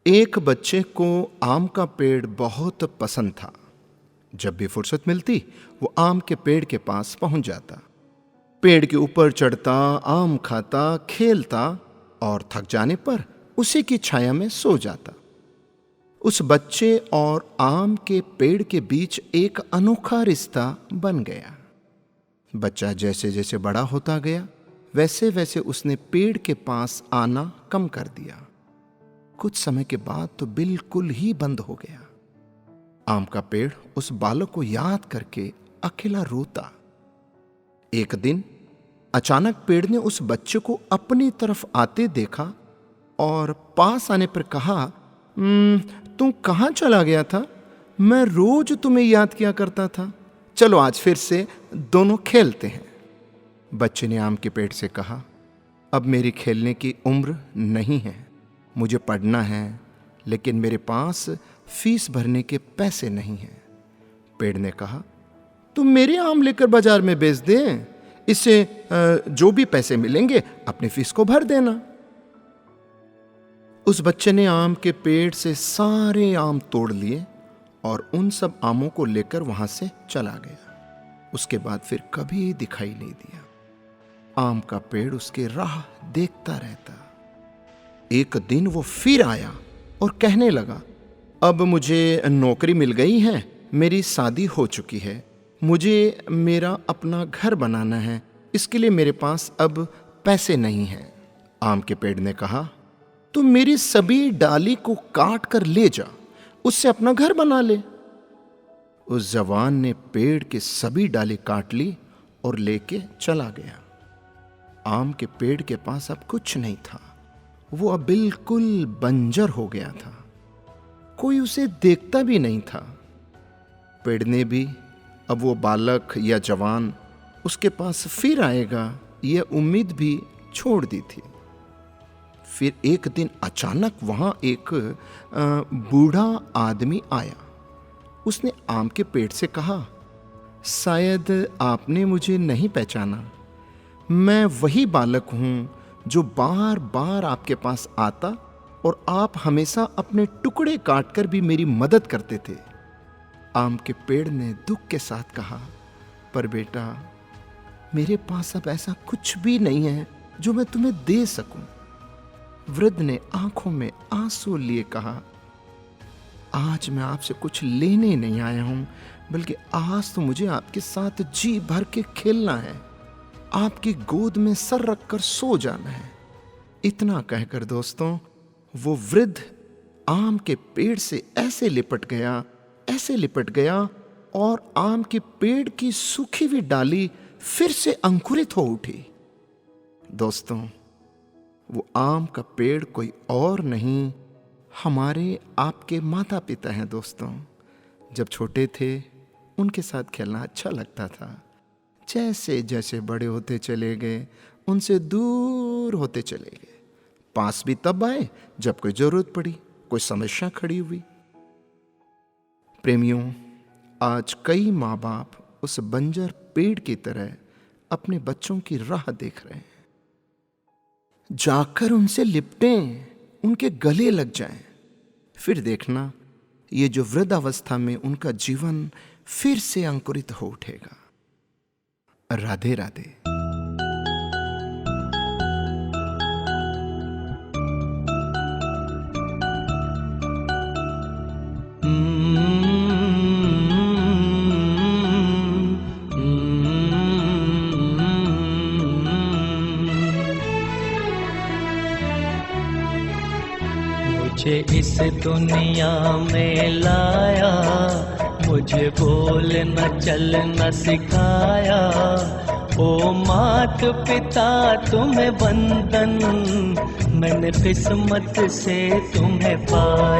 एक बच्चे को आम का पेड़ बहुत पसंद था। जब भी फुर्सत मिलती वो आम के पेड़ के पास पहुंच जाता, पेड़ के ऊपर चढ़ता, आम खाता, खेलता और थक जाने पर उसी की छाया में सो जाता। उस बच्चे और आम के पेड़ के बीच एक अनोखा रिश्ता बन गया। बच्चा जैसे जैसे बड़ा होता गया वैसे वैसे उसने पेड़ के पास आना कम कर दिया। कुछ समय के बाद तो बिल्कुल ही बंद हो गया। आम का पेड़ उस बालक को याद करके अकेला रोता। एक दिन अचानक पेड़ ने उस बच्चे को अपनी तरफ आते देखा और पास आने पर कहा, तुम कहाँ चला गया था? मैं रोज तुम्हें याद किया करता था। चलो आज फिर से दोनों खेलते हैं। बच्चे ने आम के पेड़ से कहा, अब मेरी खेलने की उम्र नहीं है, मुझे पढ़ना है, लेकिन मेरे पास फीस भरने के पैसे नहीं हैं। पेड़ ने कहा, तुम मेरे आम लेकर बाजार में बेच दे, इससे जो भी पैसे मिलेंगे अपनी फीस को भर देना। उस बच्चे ने आम के पेड़ से सारे आम तोड़ लिए और उन सब आमों को लेकर वहां से चला गया। उसके बाद फिर कभी दिखाई नहीं दिया। आम का पेड़ उसकी राह देखता रहता। एक दिन वो फिर आया और कहने लगा, अब मुझे नौकरी मिल गई है, मेरी शादी हो चुकी है, मुझे मेरा अपना घर बनाना है, इसके लिए मेरे पास अब पैसे नहीं हैं। आम के पेड़ ने कहा, तुम मेरी सभी डाली को काट कर ले जा, उससे अपना घर बना ले। उस जवान ने पेड़ की सभी डाली काट ली और लेके चला गया। आम के पेड़ के पास अब कुछ नहीं था, वो अब बिल्कुल बंजर हो गया था। कोई उसे देखता भी नहीं था। पेड़ ने भी अब वो बालक या जवान उसके पास फिर आएगा यह उम्मीद भी छोड़ दी थी। फिर एक दिन अचानक वहां एक बूढ़ा आदमी आया। उसने आम के पेड़ से कहा, शायद आपने मुझे नहीं पहचाना, मैं वही बालक हूं जो बार बार आपके पास आता और आप हमेशा अपने टुकड़े काटकर भी मेरी मदद करते थे। आम के पेड़ ने दुख के साथ कहा, पर बेटा, मेरे पास अब ऐसा कुछ भी नहीं है जो मैं तुम्हें दे सकूं। वृद्ध ने आंखों में आंसू लिए कहा, आज मैं आपसे कुछ लेने नहीं आया हूं, बल्कि आज तो मुझे आपके साथ जी भर के खेलना है, आपकी गोद में सर रखकर सो जाना है। इतना कहकर दोस्तों वो वृद्ध आम के पेड़ से ऐसे लिपट गया और आम के पेड़ की सूखी हुई डाली फिर से अंकुरित हो उठी। दोस्तों वो आम का पेड़ कोई और नहीं, हमारे आपके माता पिता हैं। दोस्तों जब छोटे थे उनके साथ खेलना अच्छा लगता था। जैसे जैसे बड़े होते चले गए उनसे दूर होते चले गए। पास भी तब आए जब कोई जरूरत पड़ी, कोई समस्या खड़ी हुई। प्रेमियों, आज कई माँ बाप उस बंजर पेड़ की तरह अपने बच्चों की राह देख रहे हैं। जाकर उनसे लिपटें, उनके गले लग जाएं, फिर देखना ये जो वृद्धावस्था में उनका जीवन फिर से अंकुरित हो उठेगा। राधे राधे। मुझे इस दुनिया में लाया, मुझे बोलना चलना सिखाया। ओ मात पिता तुम्हें वंदन, मैंने किस्मत से तुम्हें पाया।